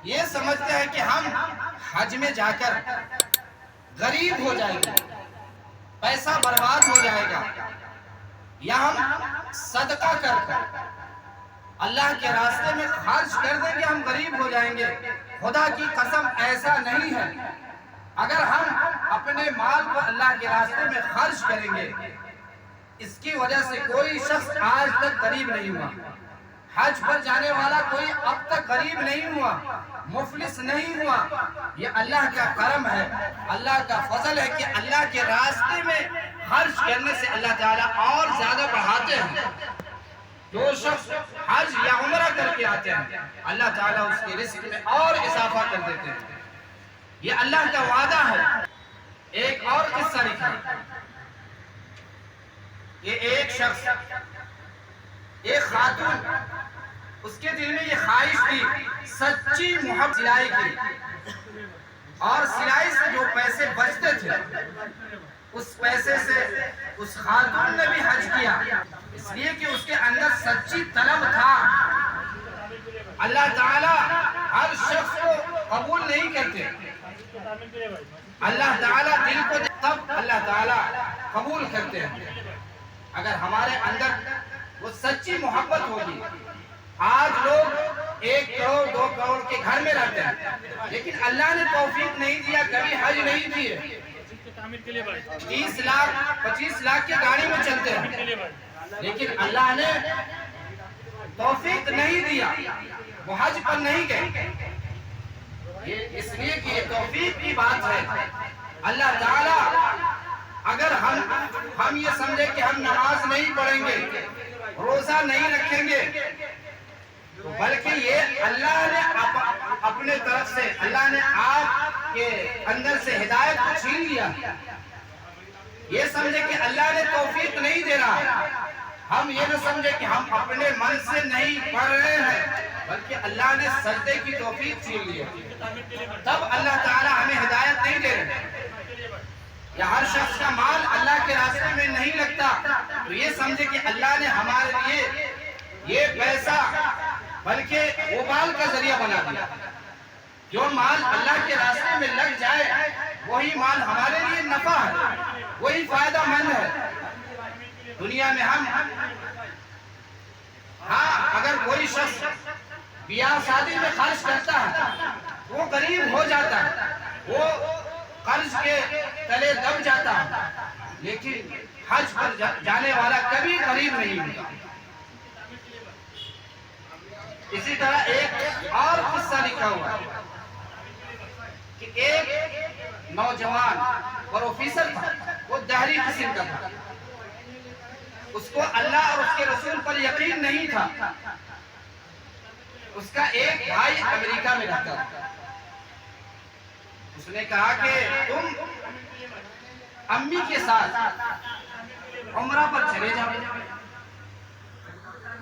یہ سمجھتے ہیں کہ ہم حج میں جا کر غریب ہو جائیں گے، پیسہ برباد ہو جائے گا، یا ہم صدقہ کر اللہ کے راستے میں خرچ کر دیں گے ہم غریب ہو جائیں گے۔ خدا کی قسم ایسا نہیں ہے۔ اگر ہم اپنے مال کو اللہ کے راستے میں خرچ کریں گے، اس کی وجہ سے کوئی شخص آج تک غریب نہیں ہوا، حج پر جانے والا کوئی اب تک غریب نہیں ہوا، مفلس نہیں ہوا۔ یہ اللہ کا کرم ہے، اللہ کا فضل ہے کہ اللہ کے راستے میں خرچ کرنے سے اللہ تعالیٰ اور زیادہ بڑھاتے ہیں۔ جو شخص حج یا عمرہ کر کے آتے ہیں، اللہ تعالیٰ اس کے رزق میں اور اضافہ کر دیتے ہیں۔ یہ اللہ کا وعدہ ہے۔ ایک اور قصہ لکھا، یہ ایک شخص، ایک خاتون، اس کے دل میں یہ خواہش تھی سچی محبت سلائی کی، اور سلائی سے جو پیسے بچتے تھے اس پیسے سے اس خاتون نے بھی حج کیا، اس لیے کہ اس کے اندر سچی طلب تھا۔ اللہ تعالیٰ ہر شخص کو قبول نہیں کرتے، اللہ تعالیٰ دل کو تب اللہ تعالیٰ قبول کرتے ہیں اگر ہمارے اندر وہ سچی محبت ہوگی۔ آج لوگ 1 کروڑ 2 کروڑ کے گھر میں رہتے ہیں، لیکن اللہ نے توفیق نہیں دیا، کبھی حج نہیں دیے، 30 لاکھ 25 لاکھ کی گاڑی میں چلتے ہیں، لیکن اللہ نے توفیق نہیں دیا، وہ حج پر نہیں گئے۔ یہ اس لیے کہ یہ توفیق کی بات ہے۔ اللہ تعالیٰ اگر ہم یہ سمجھے کہ ہم نماز نہیں پڑھیں گے، روزہ نہیں رکھیں گے، بلکہ یہ اللہ نے اپنے طرف سے، اللہ نے آپ کے اندر سے ہدایت کو چھین لیا۔ یہ سمجھے کہ اللہ نے توفیق نہیں دے رہا، ہم یہ نہ سمجھے کہ ہم اپنے من سے نہیں پڑھ رہے ہیں، بلکہ اللہ نے سجدے کی توفیق چھین لی، تب اللہ تعالیٰ ہمیں ہدایت نہیں دے رہے۔ یا ہر شخص کا مال اللہ کے راستے میں نہیں لگتا، تو یہ سمجھے کہ اللہ نے ہمارے لیے یہ پیسہ بلکہ وبال کا ذریعہ بنا دیا۔ جو مال اللہ کے راستے میں لگ جائے وہی مال ہمارے لیے نفع ہے، وہی فائدہ مند ہے۔ دنیا میں اگر کوئی شخص بیاہ شادی میں خرچ کرتا ہے وہ غریب ہو جاتا ہے، وہ قرض کے تلے دب جاتا ہے، لیکن حج پر جانے والا کبھی غریب نہیں ہوتا۔ اسی طرح ایک اور قصہ لکھا ہوا کہ ایک نوجوان پروفیسر تھا، وہ دہری قسم کا تھا، اس کو اللہ اور اس کے رسول پر یقین نہیں تھا۔ اس کا ایک بھائی امریکہ میں رہتا تھا، اس نے کہا کہ تم امی کے ساتھ عمرہ پر چلے جاؤ۔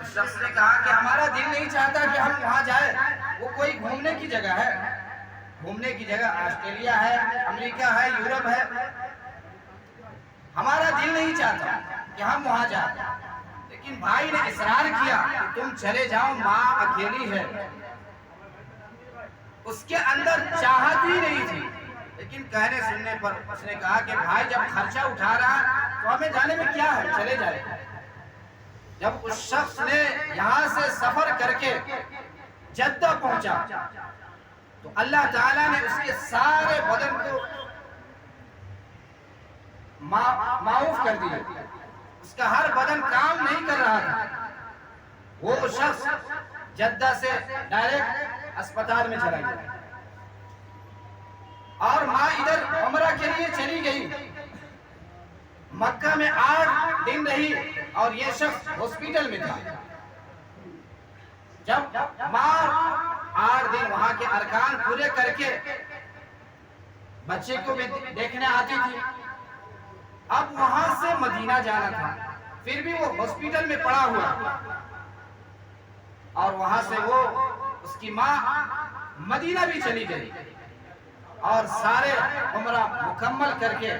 اس شخص نے کہا کہ ہمارا دل نہیں چاہتا کہ ہم وہاں جائیں، وہ کوئی گھومنے کی جگہ ہے، گھومنے کی جگہ آسٹریلیا ہے، امریکہ ہے، یورپ ہے، ہمارا دل نہیں چاہتا کہ ہم وہاں جائیں۔ لیکن بھائی نے اصرار کیا کہ تم چلے جاؤ، ماں اکیلی ہے۔ اس کے اندر چاہت ہی نہیں تھی، لیکن کہنے سننے پر اس نے کہا کہ بھائی جب خرچہ اٹھا رہا تو ہمیں جانے میں کیا ہے، چلے جائے۔ جب اس شخص نے یہاں سے سفر کر کے جدہ پہنچا تو اللہ تعالیٰ نے اس کے سارے بدن کو معاف کر دیا، اس کا ہر بدن کام نہیں کر رہا تھا۔ وہ شخص جدہ سے ڈائریکٹ اسپتال میں چلا گیا، اور ماں ادھر عمرہ کے لیے چلی گئی۔ مکہ میں 8 دن رہی اور یہ شخص ہاسپٹل میں تھا۔ جب ماں 8 دن وہاں کے ارکان پورے کر کے بچے کو بھی دیکھنے آتی تھی، اب وہاں سے مدینہ جانا تھا، پھر بھی وہ ہاسپٹل میں پڑا ہوا، اور وہاں سے وہ اس کی ماں مدینہ بھی چلی گئی اور سارے عمرہ مکمل کر کے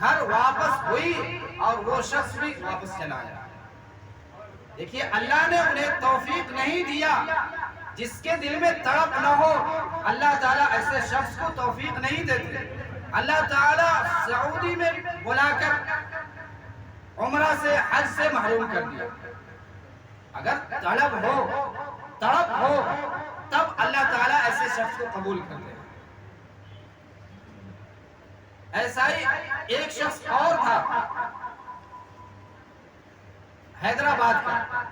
گھر واپس ہوئی، اور وہ شخص بھی واپس چلا آیا۔ دیکھیے اللہ نے انہیں توفیق نہیں دیا، جس کے دل میں تڑپ نہ ہو اللہ تعالیٰ ایسے شخص کو توفیق نہیں دیتے. اللہ تعالیٰ سعودی میں بلا کر عمرہ سے حج سے محروم کر دیا. اگر طلب ہو تڑپ ہو تب اللہ تعالیٰ ایسے شخص کو قبول کر لے. ایسا ہی ایک شخص اور تھا حیدرآباد کا.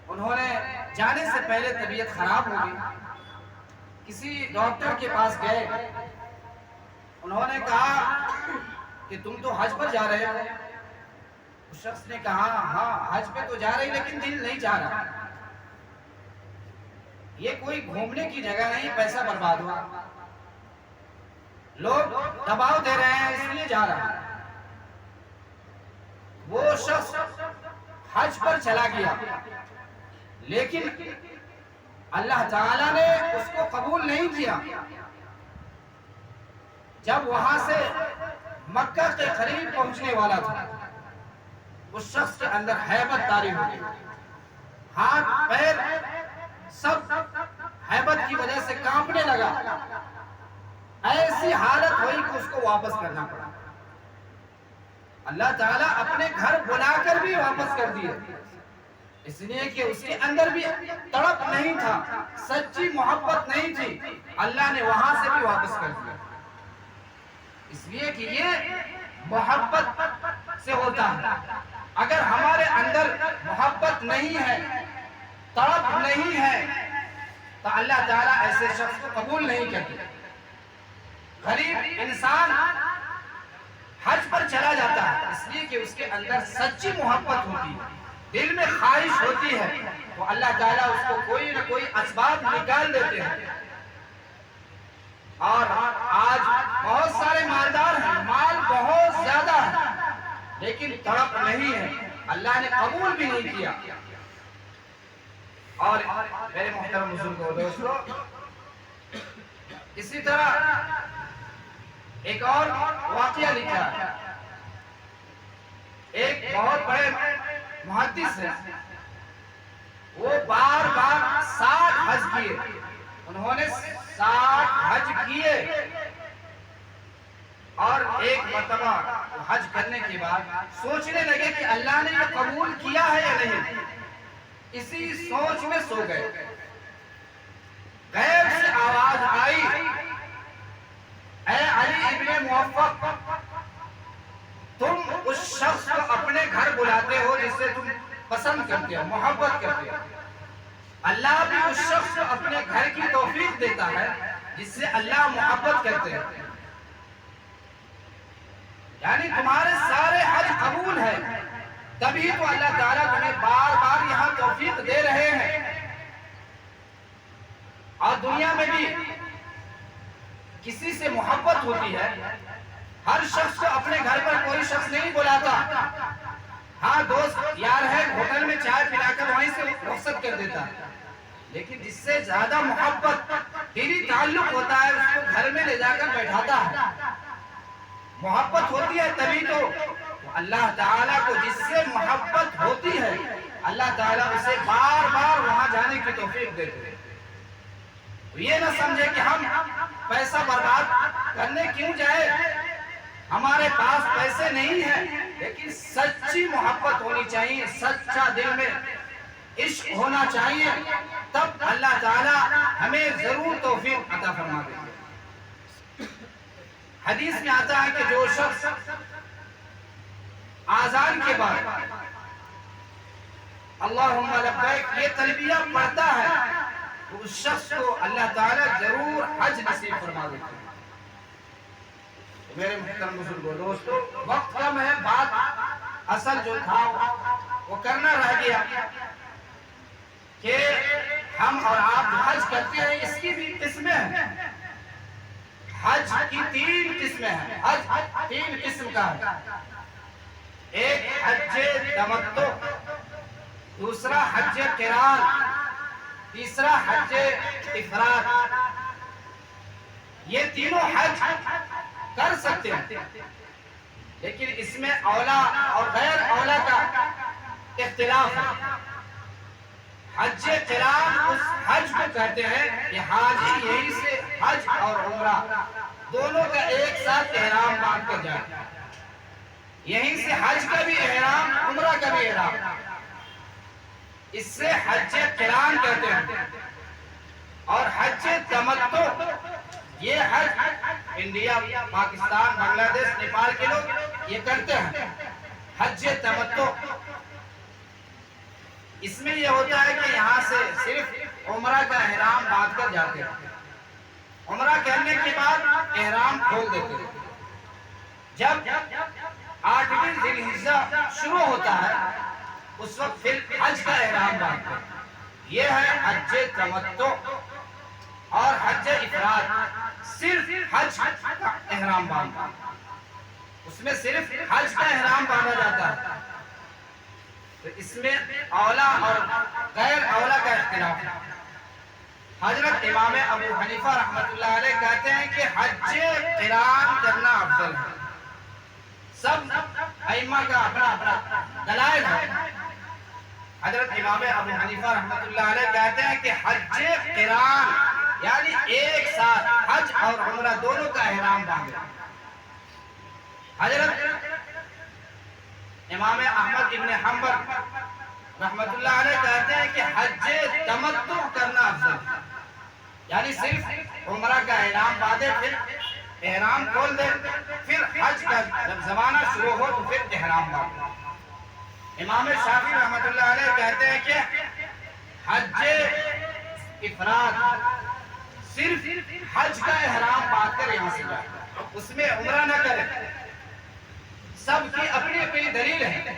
انہوں نے جانے سے پہلے طبیعت خراب ہو گئی. کسی ڈاکٹر کے پاس گئے. انہوں نے کہا کہ تم تو حج پر جا رہے ہو. اس شخص نے کہا ہاں حج پہ تو جا رہی لیکن دل نہیں جا رہا. یہ کوئی گھومنے کی جگہ نہیں, پیسہ برباد ہوا. لوگ دباؤ دے رہے ہیں اس لیے جا رہا. وہ شخص حج پر چلا گیا لیکن اللہ تعالیٰ نے اس کو قبول نہیں کیا. جب وہاں سے مکہ کے قریب پہنچنے والا تھا اس شخص کے اندر ہیبت طاری ہو گئی. ہاتھ پیر سب ہیبت کی وجہ سے کانپنے لگا. ایسی حالت ہوئی کہ اس کو واپس کرنا پڑا. اللہ تعالیٰ اپنے گھر بلا کر بھی واپس کر دیے, اس لیے کہ اس کے اندر بھی تڑپ نہیں تھا, سچی محبت نہیں تھی. اللہ نے وہاں سے بھی واپس کر دیا. اس لیے کہ یہ محبت سے ہوتا ہے. اگر ہمارے اندر محبت نہیں ہے, تڑپ نہیں ہے, تو اللہ تعالیٰ ایسے شخص کو قبول نہیں کرتے. غریب انسان حج پر چلا جاتا ہے اس لیے کہ اس کے اندر سچی محبت ہوتی ہے, دل میں خواہش ہوتی ہے, تو اللہ تعالیٰ اس کو کوئی نہ کوئی اسباب نکال دیتے ہیں. اور آج بہت سارے مالدار ہیں, مال بہت زیادہ ہے لیکن تڑپ نہیں ہے, اللہ نے قبول بھی نہیں کیا. اور میرے محترم بزرگوں دوستو, اسی طرح ایک اور واقعہ لکھا ہے. ایک بہت بڑے محدث ہیں, وہ بار بار 60 حج کیے. انہوں نے 60 حج کیے اور ایک مرتبہ حج کرنے کے بعد سوچنے لگے کہ اللہ نے یہ قبول کیا ہے یا نہیں. اسی سوچ میں سو گئے. غیب سے آواز آئی, اے علی ابن موفق, تم اس شخص کو اپنے گھر بلاتے ہو جس سے تم پسند کرتے ہو, محبت کرتے ہو. اللہ بھی اس شخص کو اپنے گھر کی توفیق دیتا ہے جس سے اللہ محبت کرتے ہیں. یعنی تمہارے سارے حج قبول ہیں, تبھی تو اللہ تعالیٰ تمہیں بار بار یہاں توفیق دے رہے ہیں. اور دنیا میں بھی کسی سے محبت ہوتی ہے, ہر شخص کو اپنے گھر پر کوئی شخص نہیں بلاتا. ہاں دوست یار ہے, ہوٹل میں چائے پلا کر وہیں سے رخصت کر دیتا ہے, لیکن جس سے زیادہ محبت دلی تعلق ہوتا ہے اس کو گھر میں لے جا کر بیٹھاتا ہے. محبت ہوتی ہے تبھی تو اللہ تعالیٰ کو جس سے محبت ہوتی ہے اللہ تعالیٰ اسے بار بار وہاں جانے کی توفیق دیتے ہیں. یہ نہ سمجھے کہ ہم پیسہ برباد کرنے کیوں جائے, ہمارے پاس پیسے نہیں ہیں, لیکن سچی محبت ہونی چاہیے, سچا دل میں عشق ہونا چاہیے, تب اللہ تعالیٰ ہمیں ضرور توفیق عطا فرما دے گا. حدیث میں آتا ہے کہ جو شخص آذان کے بعد اللہم لبیک یہ تلبیہ پڑھتا ہے تو اس شخص کو اللہ تعالیٰ ضرور حج نصیب فرما دیتے ہیں. میرے محترم بزرگوں دوستو, وقت کم ہے, بات اصل جو تھا وہ کرنا رہ گیا کہ ہم اور آپ جو حج کرتے ہیں اس کی بھی قسمیں ہیں. حج کی 3 قسمیں ہیں. حج 3 قسم کا ہے. ایک حج تمتع, دوسرا حج قران, تیسرا حج افراد. یہ تینوں حج کر سکتے ہیں لیکن اس میں اولا اور غیر اولا کا اختلاف ہے. حج قران اس حج کو کہتے ہیں کہ حاجی یہیں سے حج اور عمرہ دونوں کا ایک ساتھ احرام باندھ کر جائے، یہیں سے حج کا بھی احرام عمرہ کا بھی احرام، اس سے حج قران کہتے ہیں۔ اور حج تمتع، یہ حج انڈیا، پاکستان، بنگلہ دیش، نیپال کے لوگ یہ کرتے ہیں حج تمتع۔ اس میں یہ ہوتا ہے کہ یہاں سے صرف عمرہ کا احرام باندھ کر جاتے ہیں، عمرہ کرنے کے بعد احرام کھول دیتے ہیں۔ جب 8ویں ذی الحجہ شروع ہوتا ہے اس وقت پھر حج کا احرام باندھتے ہیں۔ یہ ہے حج تمتع۔ اور حج افراد صرف حج کا احرام باندھنا، اس میں صرف حج کا احرام باندھا جاتا ہے۔ تو اس میں اولا اور غیر اولا کا اختلاف ہے۔ حضرت امام ابو حنیفہ رحمۃ اللہ علیہ کہتے ہیں کہ حج قران کرنا افضل ہے۔ سب ائمہ کا اپنا اپنا دلائل ہے۔ حضرت امام ابو حنیفہ رحمۃ اللہ علیہ کہتے ہیں کہ حج قران یعنی ایک ساتھ حج اور عمرہ دونوں کا احرام باندھے۔ حضرت امام احمد ابن حنبل رحمۃ اللہ علیہ کہتے ہیں کہ حج تمتع کرنا افضل ہے، یعنی صرف عمرہ کا احرام باندھے، پھر احرام کھول دے، پھر حج کا جب زمانہ شروع ہو تو پھر احرام باندھے۔ امام شافعی رحمۃ اللہ علیہ کہتے ہیں کہ حج افراد صرف حج کا احرام باندھ کر یہاں سے جائے، اس میں عمرہ نہ کرے۔ سب کی اپنی اپنی دلیل ہے۔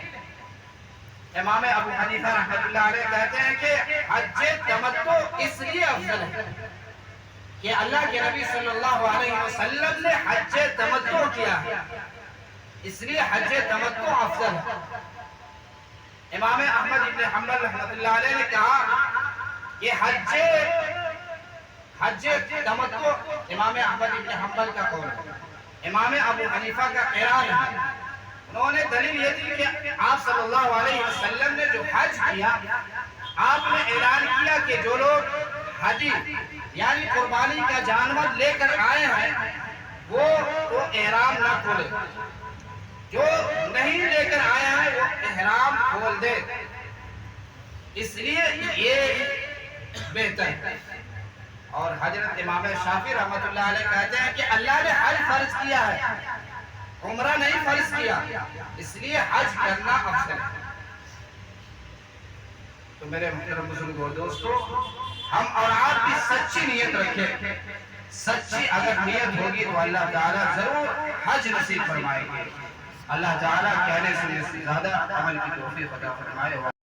امام ابو حنیفہ رحمۃ اللہ علیہ کہتے ہیں کہ حج تمتع اس لیے افضل ہے کہ اللہ کے نبی صلی اللہ علیہ وسلم نے حج تمتع کیا ہے، اس لیے حج تمتع افضل ہے۔ امام احمد ابن حنبل رحمۃ اللہ علیہ نے کہا کہ حج تمتع امام احمد ابن حنبل کا قول ہے، امام ابو حنیفہ کا قران ہے۔ انہوں نے دلیل یہ دی کہ آپ صلی اللہ علیہ وسلم نے جو حج کیا، آپ نے اعلان کیا کہ جو لوگ حجی یعنی قربانی کا جانور لے کر آئے ہیں وہ تو احرام نہ کھولے، جو نہیں لے کر آئے ہیں وہ احرام کھول دے، اس لیے یہ بہتر ہے۔ اور حضرت امام شافعی رحمۃ اللہ علیہ کہتے ہیں کہ اللہ نے حج فرض کیا ہے، عمرہ نہیں فرض کیا، اس لیے حج کرنا افضل ہے۔ تو میرے محترم بزرگوں دوستو، ہم اور آپ بھی سچی نیت رکھیں۔ سچی اگر نیت ہوگی تو اللہ تعالیٰ ضرور حج نصیب فرمائے گے۔ اللہ تعالیٰ کہنے سے زیادہ عمل کی توفیق عطا فرمائے۔